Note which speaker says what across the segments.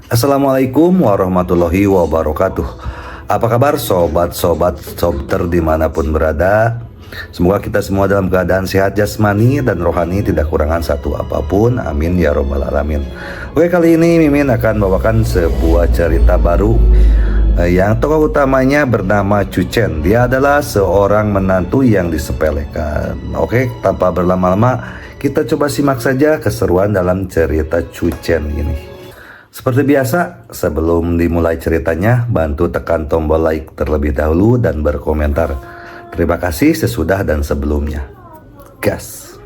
Speaker 1: Assalamualaikum warahmatullahi wabarakatuh. Apa kabar sobat-sobat sobter dimanapun berada? Semoga kita semua dalam keadaan sehat jasmani dan rohani, tidak kurangan satu apapun. Amin ya robbal alamin. Oke, kali ini Mimin akan bawakan sebuah cerita baru yang tokoh utamanya bernama Cucen. Dia adalah seorang menantu yang disepelekan. Oke, tanpa berlama-lama kita coba simak saja keseruan dalam cerita Cucen ini. Seperti biasa, sebelum dimulai ceritanya, bantu tekan tombol like terlebih dahulu dan berkomentar. Terima kasih sesudah dan sebelumnya. Gas.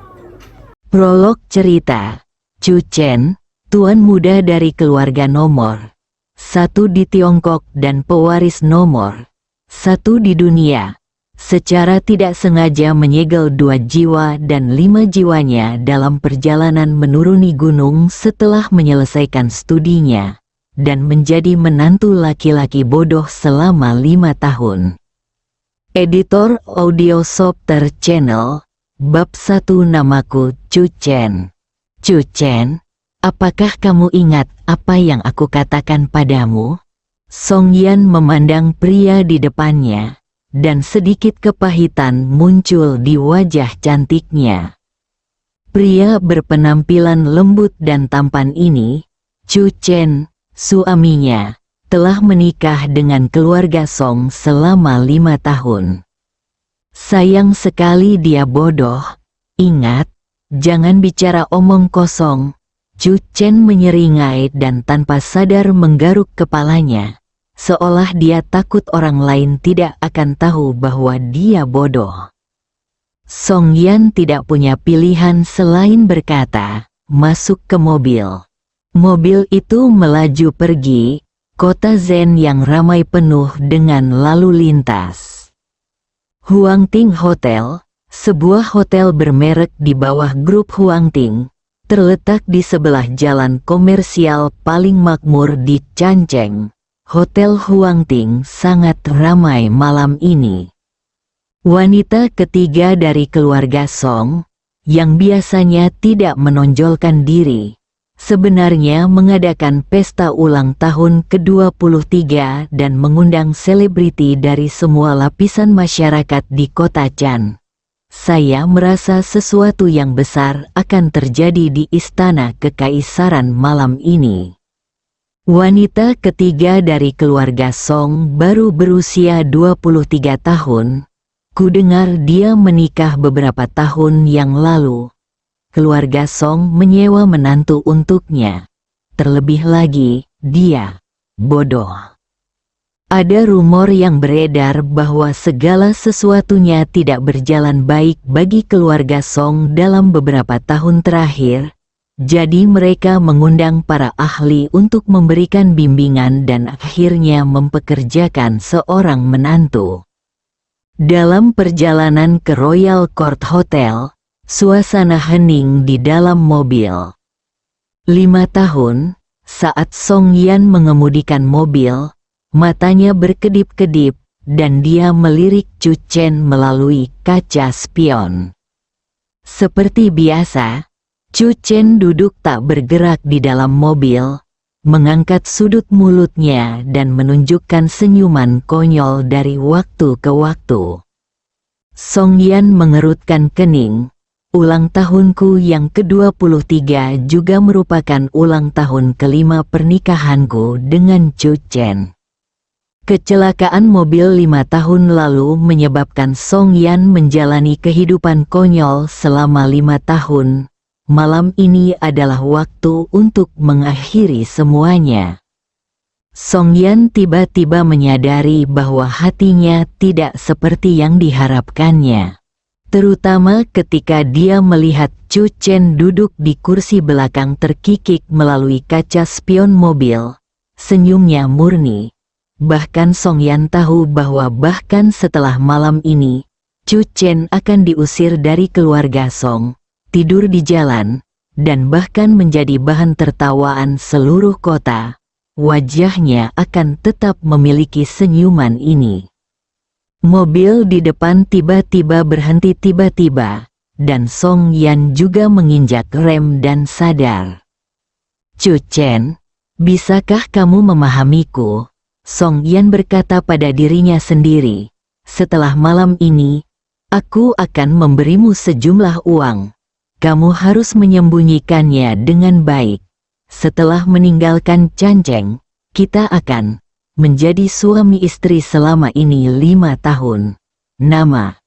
Speaker 2: Prolog cerita. Cucen, tuan muda dari keluarga nomor 1 di Tiongkok dan pewaris nomor 1 di dunia, secara tidak sengaja menyegel 2 jiwa dan 5 jiwanya dalam perjalanan menuruni gunung setelah menyelesaikan studinya, dan menjadi menantu laki-laki bodoh selama 5 tahun. Editor Audio Sobter Channel, Bab 1. Namaku Cucen. Cucen, apakah kamu ingat apa yang aku katakan padamu? Song Yan memandang pria di depannya, dan sedikit kepahitan muncul di wajah cantiknya. Pria berpenampilan lembut dan tampan ini, Cucen, suaminya, telah menikah dengan keluarga Song selama 5 tahun. Sayang sekali dia bodoh. Ingat, jangan bicara omong kosong. Cucen menyeringai dan tanpa sadar menggaruk kepalanya, seolah dia takut orang lain tidak akan tahu bahwa dia bodoh. Song Yan tidak punya pilihan selain berkata, "Masuk ke mobil." Mobil itu melaju pergi, kota Zen yang ramai penuh dengan lalu lintas. Huangting Hotel, sebuah hotel bermerek di bawah grup Huangting, terletak di sebelah jalan komersial paling makmur di Canceng. Hotel Huangting sangat ramai malam ini. Wanita ketiga dari keluarga Song, yang biasanya tidak menonjolkan diri, sebenarnya mengadakan pesta ulang tahun ke-23 dan mengundang selebriti dari semua lapisan masyarakat di kota Chan. Saya merasa sesuatu yang besar akan terjadi di istana kekaisaran malam ini. Wanita ketiga dari keluarga Song baru berusia 23 tahun. Kudengar dia menikah beberapa tahun yang lalu. Keluarga Song menyewa menantu untuknya. Terlebih lagi, dia bodoh. Ada rumor yang beredar bahwa segala sesuatunya tidak berjalan baik bagi keluarga Song dalam beberapa tahun terakhir. Jadi mereka mengundang para ahli untuk memberikan bimbingan dan akhirnya mempekerjakan seorang menantu. Dalam perjalanan ke Royal Court Hotel, suasana hening di dalam mobil. 5 tahun, saat Song Yan mengemudikan mobil, matanya berkedip-kedip, dan dia melirik Cucen melalui kaca spion. Seperti biasa, Cucen duduk tak bergerak di dalam mobil, mengangkat sudut mulutnya dan menunjukkan senyuman konyol dari waktu ke waktu. Song Yan mengerutkan kening. Ulang tahunku yang ke-23 juga merupakan ulang tahun ke-5 pernikahanku dengan Cucen. Kecelakaan mobil 5 tahun lalu menyebabkan Song Yan menjalani kehidupan konyol selama 5 tahun. Malam ini adalah waktu untuk mengakhiri semuanya. Song Yan tiba-tiba menyadari bahwa hatinya tidak seperti yang diharapkannya. Terutama ketika dia melihat Cucen duduk di kursi belakang terkikik melalui kaca spion mobil. Senyumnya murni. Bahkan Song Yan tahu bahwa bahkan setelah malam ini, Cucen akan diusir dari keluarga Song, tidur di jalan, dan bahkan menjadi bahan tertawaan seluruh kota. Wajahnya akan tetap memiliki senyuman ini. Mobil di depan tiba-tiba berhenti tiba-tiba, dan Song Yan juga menginjak rem dan sadar. Cucen, Bisakah kamu memahamiku? Song Yan berkata pada dirinya sendiri. Setelah malam ini, aku akan memberimu sejumlah uang. Kamu harus menyembunyikannya dengan baik. Setelah meninggalkan Canceng, kita akan menjadi suami istri selama ini 5 tahun. Nama.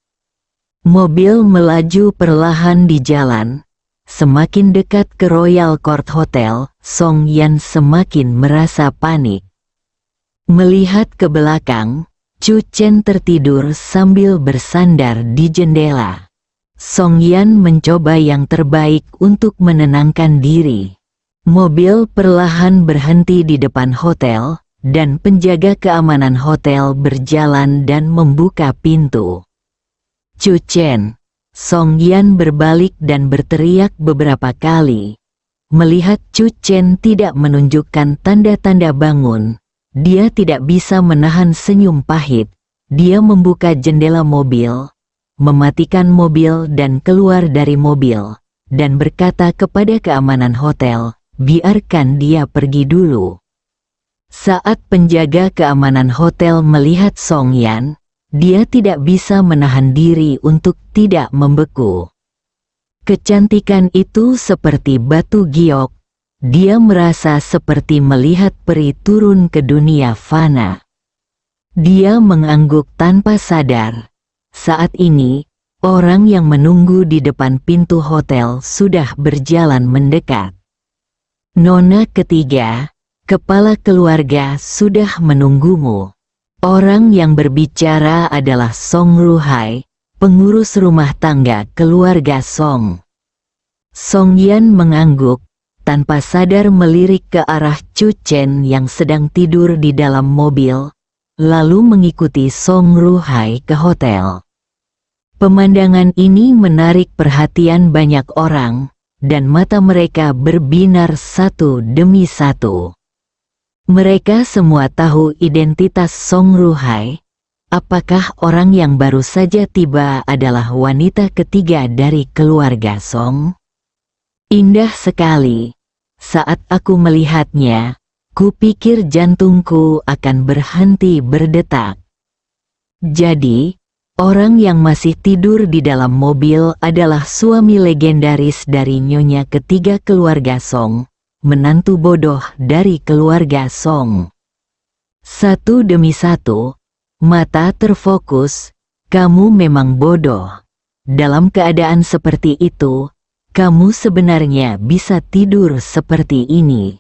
Speaker 2: Mobil melaju perlahan di jalan. Semakin dekat ke Royal Court Hotel, Song Yan semakin merasa panik. Melihat ke belakang, Chu Chen tertidur sambil bersandar di jendela. Song Yan mencoba yang terbaik untuk menenangkan diri. Mobil perlahan berhenti di depan hotel, dan penjaga keamanan hotel berjalan dan membuka pintu. Chu Chen. Song Yan berbalik dan berteriak beberapa kali. Melihat Chu Chen tidak menunjukkan tanda-tanda bangun, dia tidak bisa menahan senyum pahit. Dia membuka jendela mobil, mematikan mobil dan keluar dari mobil, dan berkata kepada keamanan hotel, biarkan dia pergi dulu. Saat penjaga keamanan hotel melihat Song Yan, dia tidak bisa menahan diri untuk tidak membeku. Kecantikan itu seperti batu giok. Dia merasa seperti melihat peri turun ke dunia fana. Dia mengangguk tanpa sadar. Saat ini, orang yang menunggu di depan pintu hotel sudah berjalan mendekat. Nona ketiga, kepala keluarga sudah menunggumu. Orang yang berbicara adalah Song Ruhai, pengurus rumah tangga keluarga Song. Song Yan mengangguk, tanpa sadar melirik ke arah Chu Chen yang sedang tidur di dalam mobil, lalu mengikuti Song Ruhai ke hotel. Pemandangan ini menarik perhatian banyak orang, dan mata mereka berbinar satu demi satu. Mereka semua tahu identitas Song Ruhai. Apakah orang yang baru saja tiba adalah wanita ketiga dari keluarga Song? Indah sekali. Saat aku melihatnya, kupikir jantungku akan berhenti berdetak. Jadi, orang yang masih tidur di dalam mobil adalah suami legendaris dari nyonya ketiga keluarga Song, menantu bodoh dari keluarga Song. Satu demi satu, mata terfokus, kamu memang bodoh. Dalam keadaan seperti itu, kamu sebenarnya bisa tidur seperti ini.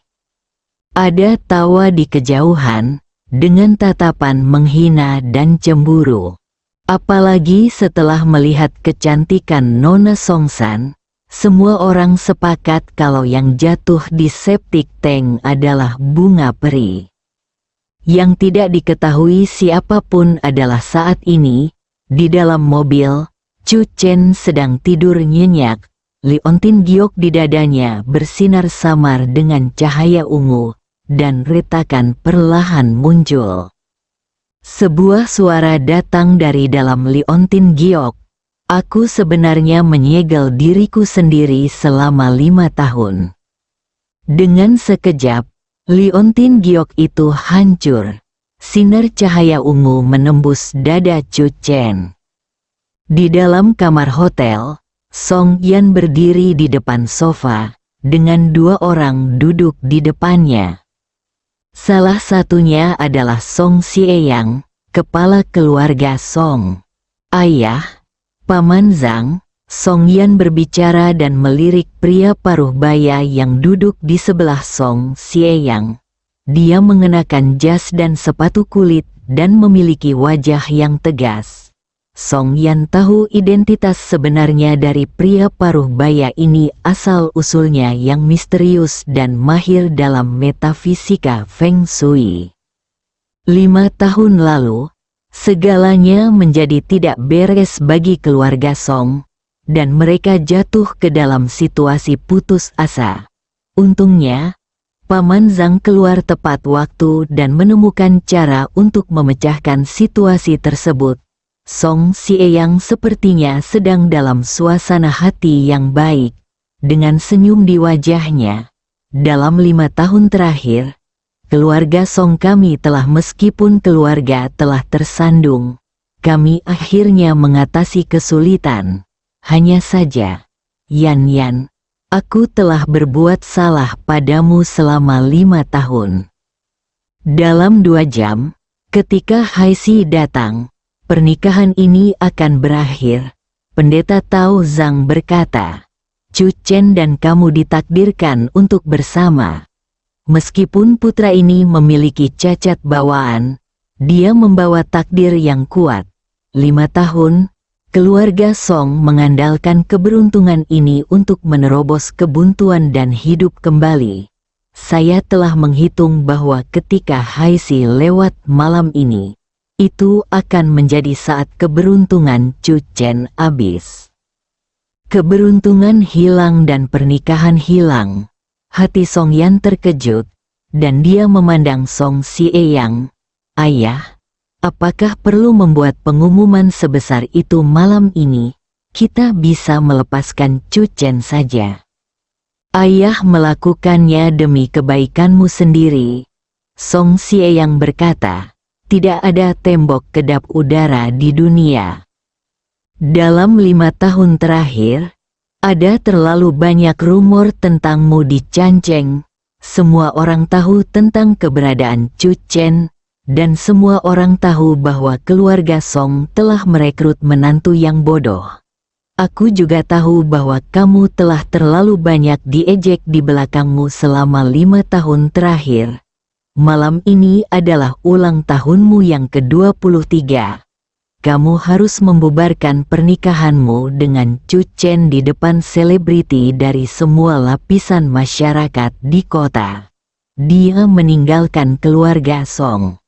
Speaker 2: Ada tawa di kejauhan, dengan tatapan menghina dan cemburu. Apalagi setelah melihat kecantikan Nona Songsan, semua orang sepakat kalau yang jatuh di septic tank adalah bunga peri. Yang tidak diketahui siapapun adalah saat ini, di dalam mobil, Chu Chen sedang tidur nyenyak, liontin giok di dadanya bersinar samar dengan cahaya ungu, dan retakan perlahan muncul. Sebuah suara datang dari dalam liontin giok. Aku sebenarnya menyegel diriku sendiri selama 5 tahun. Dengan sekejap, liontin giok itu hancur. Sinar cahaya ungu menembus dada Chu Chen. Di dalam kamar hotel, Song Yan berdiri di depan sofa, dengan 2 orang duduk di depannya. Salah satunya adalah Song Xieyang, kepala keluarga Song. Ayah, Paman Zhang. Song Yan berbicara dan melirik pria paruh baya yang duduk di sebelah Song Xieyang. Dia mengenakan jas dan sepatu kulit dan memiliki wajah yang tegas. Song Yan tahu identitas sebenarnya dari pria paruh baya ini, asal-usulnya yang misterius dan mahir dalam metafisika Feng Shui. 5 tahun lalu, segalanya menjadi tidak beres bagi keluarga Song, dan mereka jatuh ke dalam situasi putus asa. Untungnya, Paman Zhang keluar tepat waktu dan menemukan cara untuk memecahkan situasi tersebut. Song Xieyang sepertinya sedang dalam suasana hati yang baik, dengan senyum di wajahnya. Dalam 5 tahun terakhir, keluarga Song kami telah meskipun keluarga telah tersandung, kami akhirnya mengatasi kesulitan. Hanya saja, Yan, aku telah berbuat salah padamu selama 5 tahun. Dalam 2 jam, ketika Haisi datang, pernikahan ini akan berakhir. Pendeta Tao Zhang berkata, Chu Chen dan kamu ditakdirkan untuk bersama. Meskipun putra ini memiliki cacat bawaan, dia membawa takdir yang kuat. 5 tahun, keluarga Song mengandalkan keberuntungan ini untuk menerobos kebuntuan dan hidup kembali. Saya telah menghitung bahwa ketika Haisi lewat malam ini, itu akan menjadi saat keberuntungan Chu Chen habis. Keberuntungan hilang dan pernikahan hilang. Hati Song Yan terkejut, dan dia memandang Song Sieyang. Ayah, apakah perlu membuat pengumuman sebesar itu malam ini? Kita bisa melepaskan Chu Chen saja. Ayah melakukannya demi kebaikanmu sendiri. Song Sieyang berkata, tidak ada tembok kedap udara di dunia. Dalam 5 tahun terakhir, ada terlalu banyak rumor tentangmu di Canceng. Semua orang tahu tentang keberadaan Chu Chen, dan semua orang tahu bahwa keluarga Song telah merekrut menantu yang bodoh. Aku juga tahu bahwa kamu telah terlalu banyak diejek di belakangmu selama 5 tahun terakhir. Malam ini adalah ulang tahunmu yang ke-23. Kamu harus membubarkan pernikahanmu dengan Chu Chen di depan selebriti dari semua lapisan masyarakat di kota. Dia meninggalkan keluarga Song.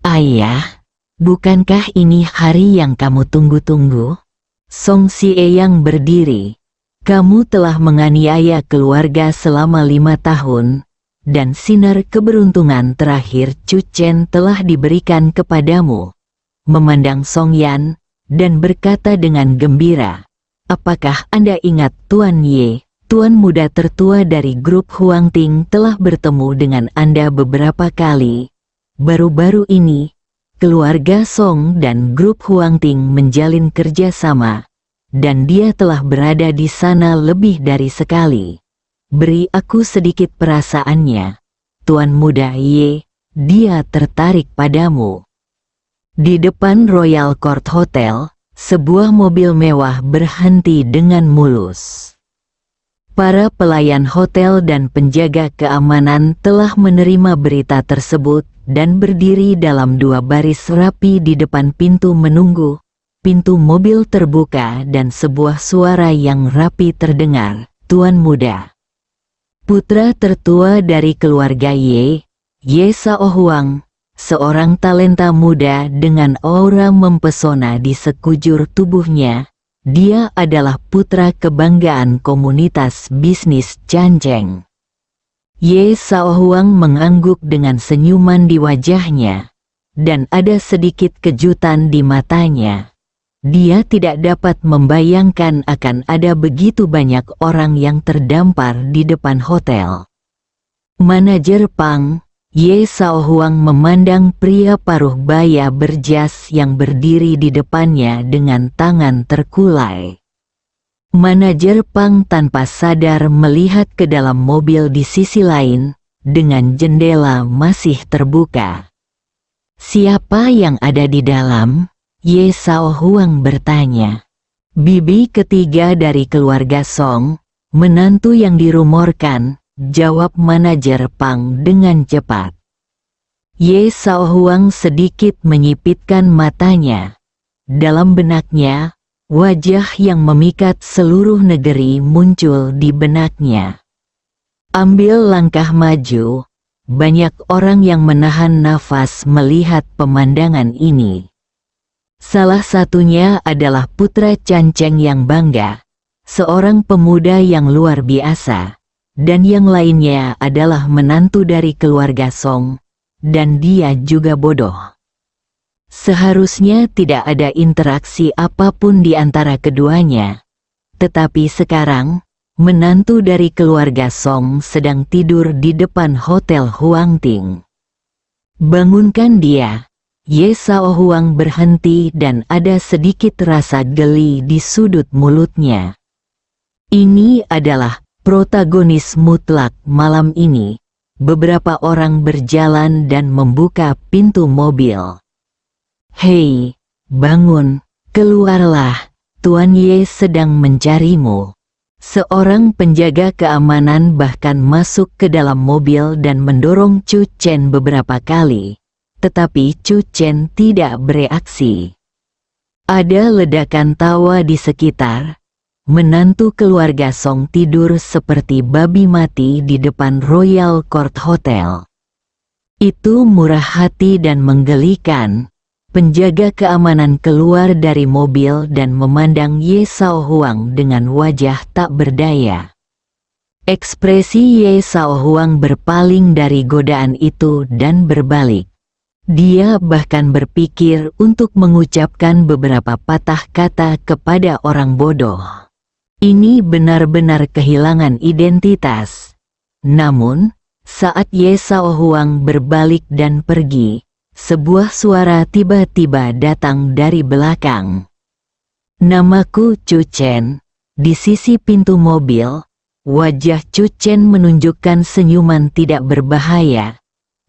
Speaker 2: Ayah, bukankah ini hari yang kamu tunggu-tunggu? Song Sieyang berdiri. Kamu telah menganiaya keluarga selama 5 tahun. Dan sinar keberuntungan terakhir Chu Chen telah diberikan kepadamu. Memandang Song Yan, dan berkata dengan gembira, apakah Anda ingat Tuan Ye, tuan muda tertua dari grup Huang Ting telah bertemu dengan Anda beberapa kali. Baru-baru ini, keluarga Song dan grup Huang Ting menjalin kerjasama, dan dia telah berada di sana lebih dari sekali. Beri aku sedikit perasaannya, Tuan Muda Ye, dia tertarik padamu. Di depan Royal Court Hotel, sebuah mobil mewah berhenti dengan mulus. Para pelayan hotel dan penjaga keamanan telah menerima berita tersebut dan berdiri dalam 2 baris rapi di depan pintu menunggu. Pintu mobil terbuka dan sebuah suara yang rapi terdengar, Tuan Muda. Putra tertua dari keluarga Ye Sao Huang, seorang talenta muda dengan aura mempesona di sekujur tubuhnya. Dia adalah putra kebanggaan komunitas bisnis Canceng. Ye Sao Huang mengangguk dengan senyuman di wajahnya, dan ada sedikit kejutan di matanya. Dia tidak dapat membayangkan akan ada begitu banyak orang yang terdampar di depan hotel. Manajer Pang, Ye Sao Huang memandang pria paruh baya berjas yang berdiri di depannya dengan tangan terkulai. Manajer Pang tanpa sadar melihat ke dalam mobil di sisi lain, dengan jendela masih terbuka. Siapa yang ada di dalam? Ye Sao Huang bertanya. Bibi ketiga dari keluarga Song, menantu yang dirumorkan, jawab manajer Pang dengan cepat. Ye Sao Huang sedikit menyipitkan matanya. Dalam benaknya, wajah yang memikat seluruh negeri muncul di benaknya. Ambil langkah maju, banyak orang yang menahan nafas melihat pemandangan ini. Salah satunya adalah putra Canceng yang bangga, seorang pemuda yang luar biasa, dan yang lainnya adalah menantu dari keluarga Song, dan dia juga bodoh. Seharusnya tidak ada interaksi apapun di antara keduanya, tetapi sekarang, menantu dari keluarga Song sedang tidur di depan Hotel Huangting. Bangunkan dia. Ye Sao Huang berhenti dan ada sedikit rasa geli di sudut mulutnya. Ini adalah protagonis mutlak malam ini. Beberapa orang berjalan dan membuka pintu mobil. Hei, bangun, keluarlah, Tuan Ye sedang mencarimu. Seorang penjaga keamanan bahkan masuk ke dalam mobil dan mendorong Chu Chen beberapa kali. Tetapi Chu Chen tidak bereaksi. Ada ledakan tawa di sekitar. Menantu keluarga Song tidur seperti babi mati di depan Royal Court Hotel. Itu murah hati dan menggelikan. Penjaga keamanan keluar dari mobil dan memandang Ye Sao Huang dengan wajah tak berdaya. Ekspresi Ye Sao Huang berpaling dari godaan itu dan berbalik. Dia bahkan berpikir untuk mengucapkan beberapa patah kata kepada orang bodoh. Ini benar-benar kehilangan identitas. Namun, saat Ye Sao Huang berbalik dan pergi, sebuah suara tiba-tiba datang dari belakang. Namaku Chu Chen. Di sisi pintu mobil, wajah Chu Chen menunjukkan senyuman tidak berbahaya.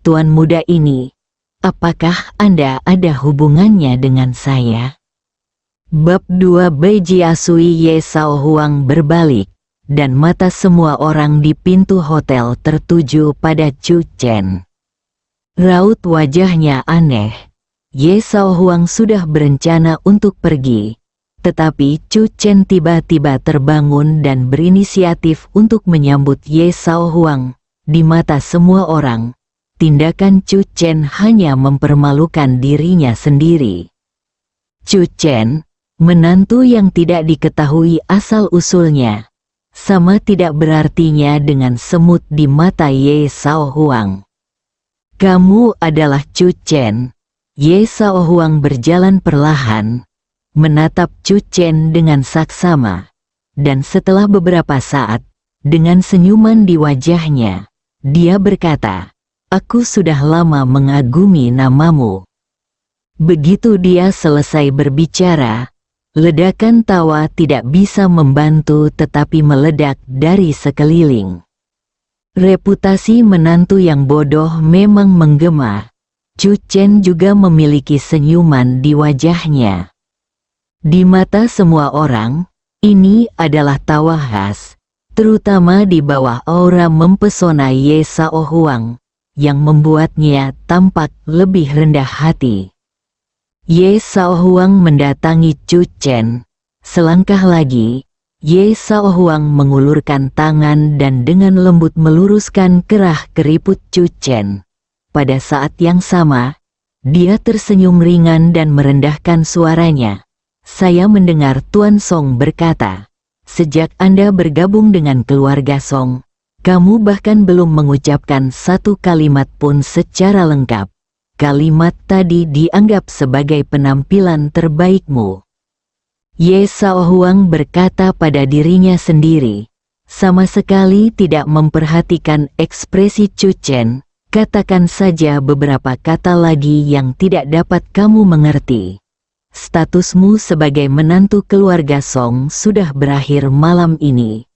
Speaker 2: Tuan muda ini, apakah Anda ada hubungannya dengan saya? Bab 2 Beiji Asui. Ye Sao Huang berbalik, dan mata semua orang di pintu hotel tertuju pada Chu Chen. Raut wajahnya aneh. Ye Sao Huang sudah berencana untuk pergi, tetapi Chu Chen tiba-tiba terbangun dan berinisiatif untuk menyambut Ye Sao Huang. Di mata semua orang, tindakan Chu Chen hanya mempermalukan dirinya sendiri. Chu Chen, menantu yang tidak diketahui asal-usulnya, sama tidak berartinya dengan semut di mata Ye Sao Huang. Kamu adalah Chu Chen. Ye Sao Huang berjalan perlahan, menatap Chu Chen dengan saksama, dan setelah beberapa saat, dengan senyuman di wajahnya, dia berkata, "Aku sudah lama mengagumi namamu." Begitu dia selesai berbicara, ledakan tawa tidak bisa membantu tetapi meledak dari sekeliling. Reputasi menantu yang bodoh memang menggema. Chu Chen juga memiliki senyuman di wajahnya. Di mata semua orang, ini adalah tawa khas, terutama di bawah aura mempesona Ye Sao Huang, yang membuatnya tampak lebih rendah hati. Ye Sao Huang mendatangi Chu Chen. Selangkah lagi, Ye Sao Huang mengulurkan tangan dan dengan lembut meluruskan kerah keriput Chu Chen. Pada saat yang sama, dia tersenyum ringan dan merendahkan suaranya. Saya mendengar Tuan Song berkata, sejak Anda bergabung dengan keluarga Song, kamu bahkan belum mengucapkan satu kalimat pun secara lengkap. Kalimat tadi dianggap sebagai penampilan terbaikmu. Ye Sao Huang berkata pada dirinya sendiri, sama sekali tidak memperhatikan ekspresi Chu Chen. Katakan saja beberapa kata lagi yang tidak dapat kamu mengerti. Statusmu sebagai menantu keluarga Song sudah berakhir malam ini.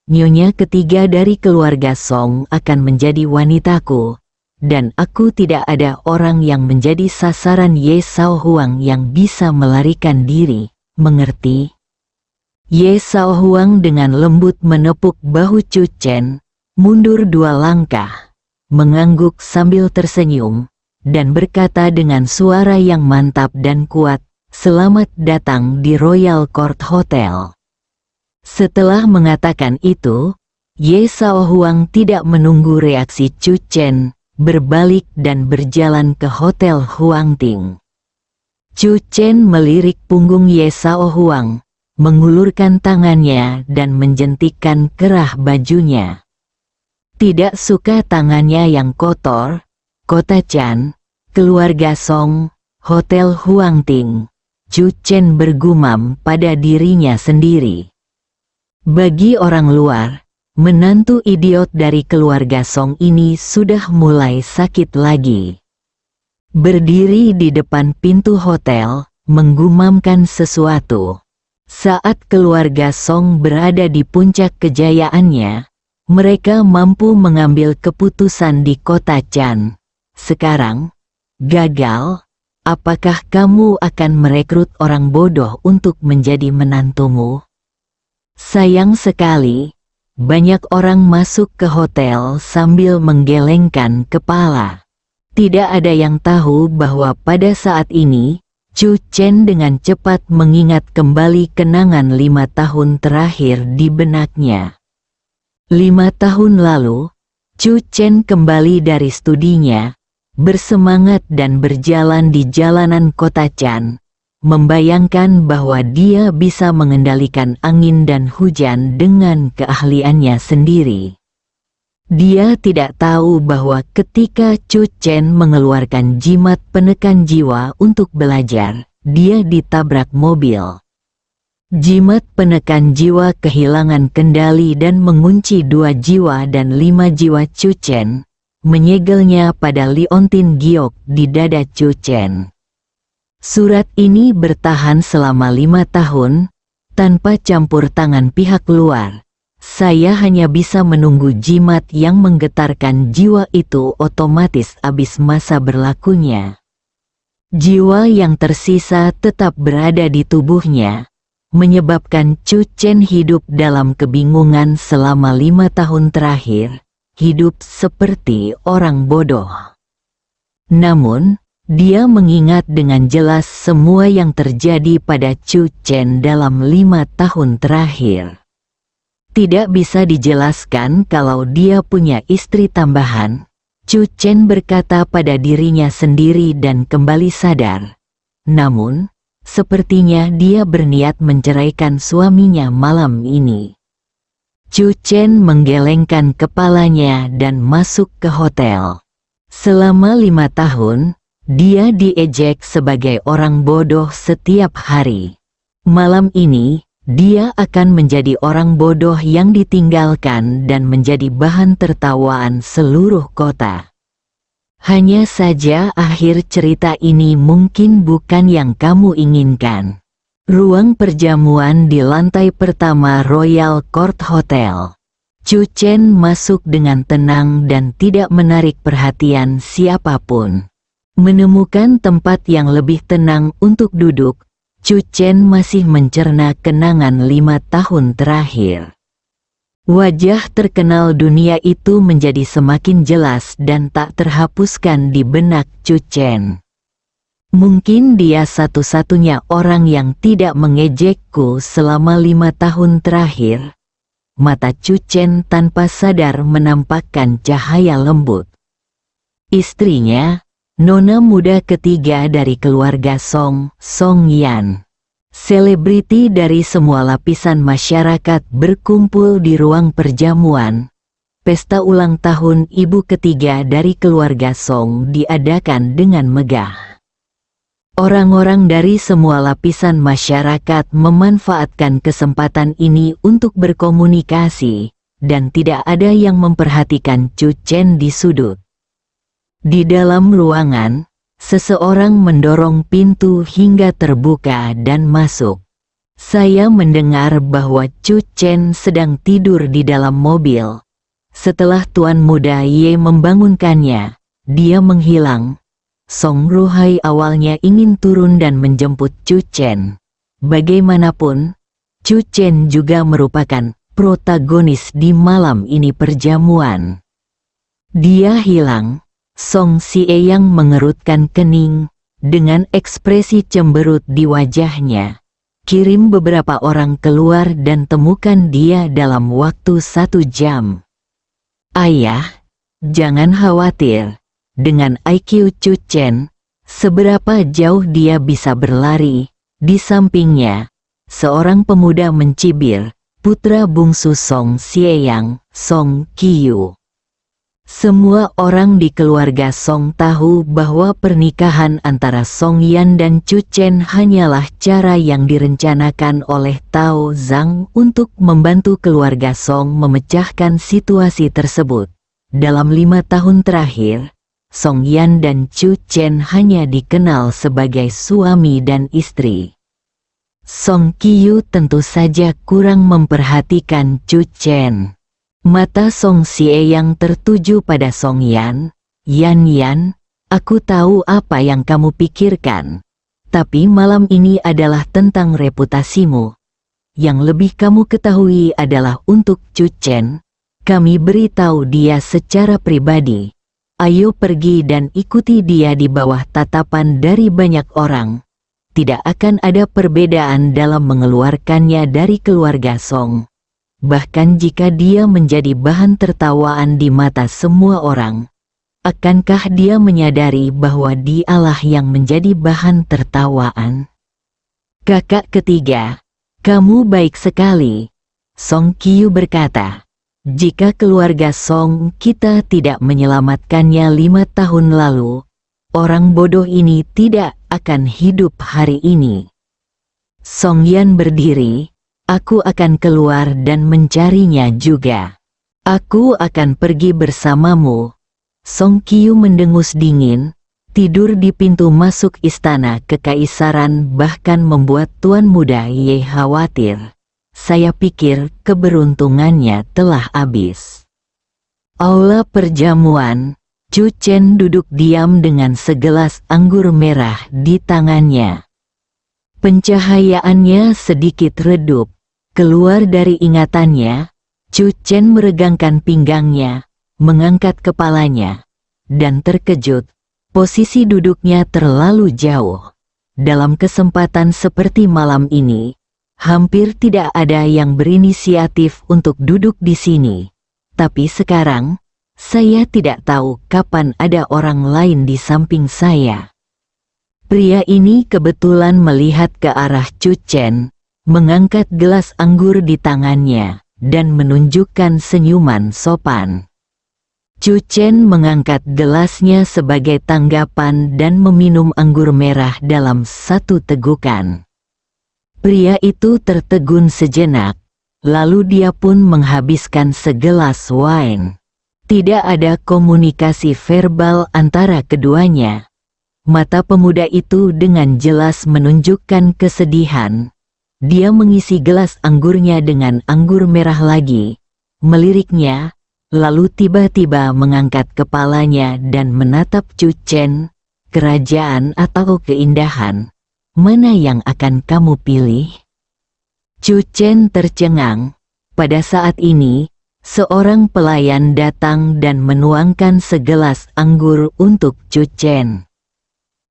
Speaker 2: Nyonya ketiga dari keluarga Song akan menjadi wanitaku, dan aku tidak ada orang yang menjadi sasaran Ye Sao Huang yang bisa melarikan diri, mengerti? Ye Sao Huang dengan lembut menepuk bahu Chu Chen, mundur 2 langkah, mengangguk sambil tersenyum, dan berkata dengan suara yang mantap dan kuat, "Selamat datang di Royal Court Hotel." Setelah mengatakan itu, Ye Sao Huang tidak menunggu reaksi Chu Chen, berbalik dan berjalan ke Hotel Huangting. Chu Chen melirik punggung Ye Sao Huang, mengulurkan tangannya dan menjentikkan kerah bajunya. Tidak suka tangannya yang kotor, Kota Chan, keluarga Song, Hotel Huangting. Chu Chen bergumam pada dirinya sendiri. Bagi orang luar, menantu idiot dari keluarga Song ini sudah mulai sakit lagi. Berdiri di depan pintu hotel, menggumamkan sesuatu. Saat keluarga Song berada di puncak kejayaannya, mereka mampu mengambil keputusan di kota Chan. Sekarang, gagal. Apakah kamu akan merekrut orang bodoh untuk menjadi menantumu? Sayang sekali, banyak orang masuk ke hotel sambil menggelengkan kepala. Tidak ada yang tahu bahwa pada saat ini, Chu Chen dengan cepat mengingat kembali kenangan 5 tahun terakhir di benaknya. 5 tahun lalu, Chu Chen kembali dari studinya, bersemangat dan berjalan di jalanan kota Chan, membayangkan bahwa dia bisa mengendalikan angin dan hujan dengan keahliannya sendiri. Dia tidak tahu bahwa ketika Chu Chen mengeluarkan jimat penekan jiwa untuk belajar, dia ditabrak mobil. Jimat penekan jiwa kehilangan kendali dan mengunci 2 jiwa dan 5 jiwa Chu Chen, menyegelnya pada liontin giok di dada Chu Chen. Surat ini bertahan selama 5 tahun, tanpa campur tangan pihak luar. Saya hanya bisa menunggu jimat yang menggetarkan jiwa itu otomatis habis masa berlakunya. Jiwa yang tersisa tetap berada di tubuhnya, menyebabkan Chu Chen hidup dalam kebingungan selama 5 tahun terakhir. Hidup seperti orang bodoh. Namun, dia mengingat dengan jelas semua yang terjadi pada Chu Chen dalam 5 tahun terakhir. Tidak bisa dijelaskan kalau dia punya istri tambahan. Chu Chen berkata pada dirinya sendiri dan kembali sadar. Namun, sepertinya dia berniat menceraikan suaminya malam ini. Chu Chen menggelengkan kepalanya dan masuk ke hotel. Selama 5 tahun, dia diejek sebagai orang bodoh setiap hari. Malam ini, dia akan menjadi orang bodoh yang ditinggalkan dan menjadi bahan tertawaan seluruh kota. Hanya saja akhir cerita ini mungkin bukan yang kamu inginkan. Ruang perjamuan di lantai pertama Royal Court Hotel. Chu Chen masuk dengan tenang dan tidak menarik perhatian siapapun. Menemukan tempat yang lebih tenang untuk duduk, Chu Chen masih mencerna kenangan 5 tahun terakhir. Wajah terkenal dunia itu menjadi semakin jelas dan tak terhapuskan di benak Chu Chen. Mungkin dia satu-satunya orang yang tidak mengejekku selama 5 tahun terakhir. Mata Chu Chen tanpa sadar menampakkan cahaya lembut. Istrinya, nona muda ketiga dari keluarga Song, Song Yan. Selebriti dari semua lapisan masyarakat berkumpul di ruang perjamuan. Pesta ulang tahun ibu ketiga dari keluarga Song diadakan dengan megah. Orang-orang dari semua lapisan masyarakat memanfaatkan kesempatan ini untuk berkomunikasi, dan tidak ada yang memperhatikan Chu Chen di sudut. Di dalam ruangan, seseorang mendorong pintu hingga terbuka dan masuk. Saya mendengar bahwa Chu Chen sedang tidur di dalam mobil. Setelah Tuan Muda Ye membangunkannya, dia menghilang. Song Ruhai awalnya ingin turun dan menjemput Chu Chen. Bagaimanapun, Chu Chen juga merupakan protagonis di malam ini perjamuan. Dia hilang. Song Sieyang mengerutkan kening, dengan ekspresi cemberut di wajahnya. Kirim beberapa orang keluar dan temukan dia dalam waktu 1 jam. Ayah, jangan khawatir. Dengan IQ Chu Chen, seberapa jauh dia bisa berlari, di sampingnya, seorang pemuda mencibir, putra bungsu Song Sieyang, Song Qiyu. Semua orang di keluarga Song tahu bahwa pernikahan antara Song Yan dan Chu Chen hanyalah cara yang direncanakan oleh Tao Zhang untuk membantu keluarga Song memecahkan situasi tersebut. Dalam 5 tahun terakhir, Song Yan dan Chu Chen hanya dikenal sebagai suami dan istri. Song Qiu tentu saja kurang memperhatikan Chu Chen. Mata Song Xie yang tertuju pada Song Yan. Yan, aku tahu apa yang kamu pikirkan. Tapi malam ini adalah tentang reputasimu. Yang lebih kamu ketahui adalah untuk Chu Chen. Kami beritahu dia secara pribadi. Ayo pergi dan ikuti dia di bawah tatapan dari banyak orang. Tidak akan ada perbedaan dalam mengeluarkannya dari keluarga Song. Bahkan jika dia menjadi bahan tertawaan di mata semua orang, akankah dia menyadari bahwa dialah yang menjadi bahan tertawaan? Kakak ketiga, kamu baik sekali. Song Qiu berkata, jika keluarga Song kita tidak menyelamatkannya 5 tahun lalu, orang bodoh ini tidak akan hidup hari ini. Song Yan berdiri. Aku akan keluar dan mencarinya juga. Aku akan pergi bersamamu. Song Qiu mendengus dingin. Tidur di pintu masuk istana kekaisaran bahkan membuat Tuan Muda Ye khawatir. Saya pikir keberuntungannya telah habis. Aula perjamuan. Chu Chen duduk diam dengan segelas anggur merah di tangannya. Pencahayaannya sedikit redup. Keluar dari ingatannya, Chu Chen meregangkan pinggangnya, mengangkat kepalanya, dan terkejut, posisi duduknya terlalu jauh. Dalam kesempatan seperti malam ini, hampir tidak ada yang berinisiatif untuk duduk di sini. Tapi sekarang, saya tidak tahu kapan ada orang lain di samping saya. Pria ini kebetulan melihat ke arah Chu Chen, mengangkat gelas anggur di tangannya, dan menunjukkan senyuman sopan. Chu Chen mengangkat gelasnya sebagai tanggapan dan meminum anggur merah dalam satu tegukan. Pria itu tertegun sejenak, lalu dia pun menghabiskan segelas wine. Tidak ada komunikasi verbal antara keduanya. Mata pemuda itu dengan jelas menunjukkan kesedihan. Dia mengisi gelas anggurnya dengan anggur merah lagi, meliriknya, lalu tiba-tiba mengangkat kepalanya dan menatap Chu Chen. Kerajaan atau keindahan, mana yang akan kamu pilih? Chu Chen tercengang. Pada saat ini, seorang pelayan datang dan menuangkan segelas anggur untuk Chu Chen.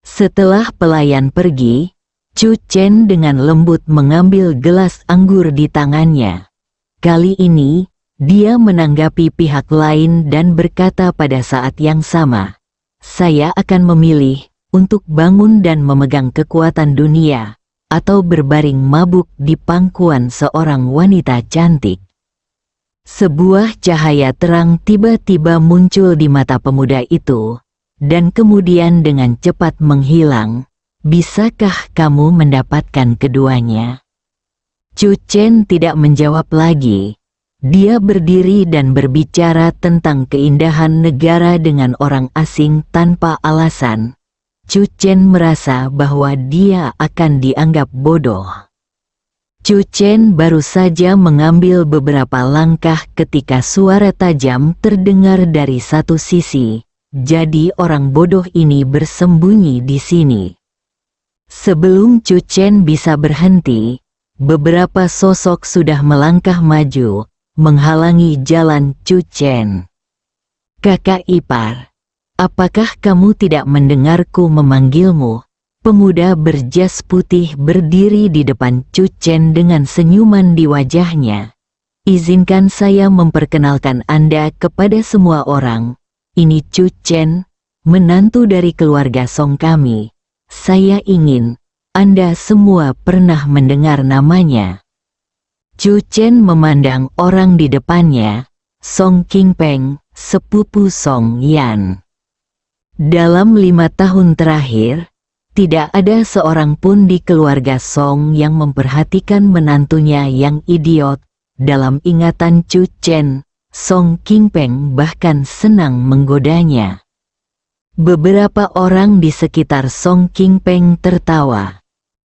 Speaker 2: Setelah pelayan pergi, Chu Chen dengan lembut mengambil gelas anggur di tangannya. Kali ini, dia menanggapi pihak lain dan berkata pada saat yang sama, saya akan memilih untuk bangun dan memegang kekuatan dunia, atau berbaring mabuk di pangkuan seorang wanita cantik. Sebuah cahaya terang tiba-tiba muncul di mata pemuda itu, dan kemudian dengan cepat menghilang. Bisakah kamu mendapatkan keduanya? Chu Chen tidak menjawab lagi. Dia berdiri dan berbicara tentang keindahan negara dengan orang asing tanpa alasan. Chu Chen merasa bahwa dia akan dianggap bodoh. Chu Chen baru saja mengambil beberapa langkah ketika suara tajam terdengar dari satu sisi. Jadi orang bodoh ini bersembunyi di sini. Sebelum Chu Chen bisa berhenti, beberapa sosok sudah melangkah maju, menghalangi jalan Chu Chen. Kakak ipar, apakah kamu tidak mendengarku memanggilmu? Pemuda berjas putih berdiri di depan Chu Chen dengan senyuman di wajahnya. Izinkan saya memperkenalkan Anda kepada semua orang. Ini Chu Chen, menantu dari keluarga Song kami. Saya ingin Anda semua pernah mendengar namanya. Chu Chen memandang orang di depannya. Song Qingpeng, sepupu Song Yan. Dalam 5 tahun terakhir, tidak ada seorang pun di keluarga Song yang memperhatikan menantunya yang idiot. Dalam ingatan Chu Chen, Song Qingpeng bahkan senang menggodanya. Beberapa orang di sekitar Song Qingpeng tertawa.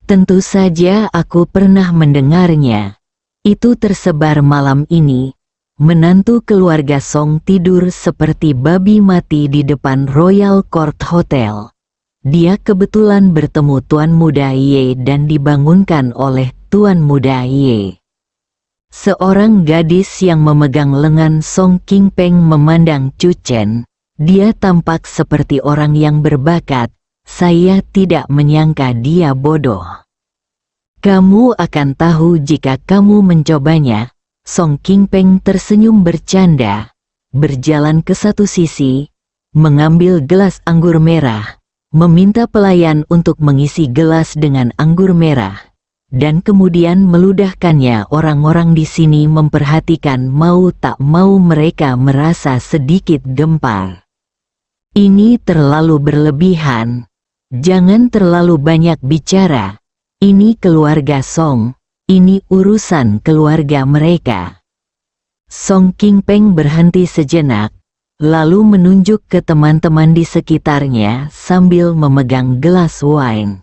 Speaker 2: Tentu saja aku pernah mendengarnya. Itu tersebar malam ini. Menantu keluarga Song tidur seperti babi mati di depan Royal Court Hotel. Dia kebetulan bertemu Tuan Muda Ye dan dibangunkan oleh Tuan Muda Ye. Seorang gadis yang memegang lengan Song Qingpeng memandang Chu Chen. Dia tampak seperti orang yang berbakat. Saya tidak menyangka dia bodoh. Kamu akan tahu jika kamu mencobanya. Song Qingpeng tersenyum bercanda, berjalan ke satu sisi, mengambil gelas anggur merah, meminta pelayan untuk mengisi gelas dengan anggur merah, dan kemudian meludahkannya. Orang-orang di sini memperhatikan mau tak mau mereka merasa sedikit gempar. Ini terlalu berlebihan. Jangan terlalu banyak bicara. Ini keluarga Song. Ini urusan keluarga mereka. Song Qingpeng berhenti sejenak, lalu menunjuk ke teman-teman di sekitarnya sambil memegang gelas wine.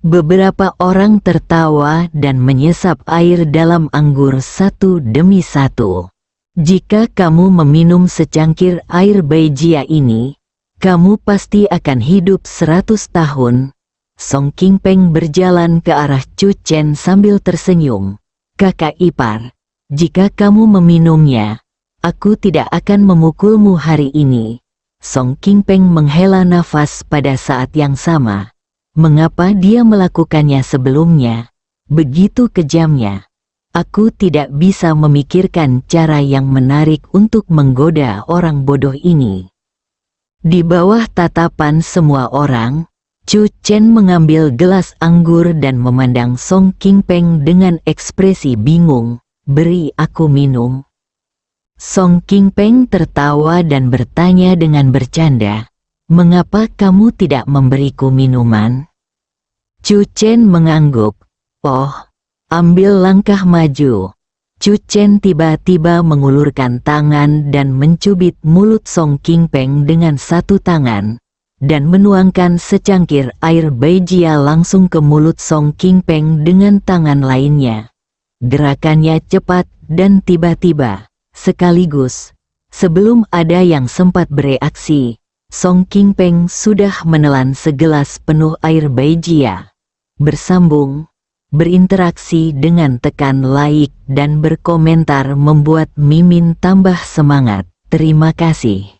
Speaker 2: Beberapa orang tertawa dan menyesap air dalam anggur satu demi satu. Jika kamu meminum secangkir air Beijia ini, kamu pasti akan hidup 100 tahun. Song Qingpeng berjalan ke arah Chu Chen sambil tersenyum. Kakak ipar, jika kamu meminumnya, aku tidak akan memukulmu hari ini. Song Qingpeng menghela nafas pada saat yang sama. Mengapa dia melakukannya sebelumnya? Begitu kejamnya. Aku tidak bisa memikirkan cara yang menarik untuk menggoda orang bodoh ini. Di bawah tatapan semua orang, Chu Chen mengambil gelas anggur dan memandang Song Qingpeng dengan ekspresi bingung. Beri aku minum. Song Qingpeng tertawa dan bertanya dengan bercanda, mengapa kamu tidak memberiku minuman? Chu Chen mengangguk. Oh, ambil langkah maju. Chu Chen tiba-tiba mengulurkan tangan dan mencubit mulut Song Qingpeng dengan satu tangan, dan menuangkan secangkir air Beijia langsung ke mulut Song Qingpeng dengan tangan lainnya. Gerakannya cepat dan tiba-tiba, sekaligus. Sebelum ada yang sempat bereaksi, Song Qingpeng sudah menelan segelas penuh air Beijia. Bersambung, berinteraksi dengan tekan like dan berkomentar membuat Mimin tambah semangat. Terima kasih.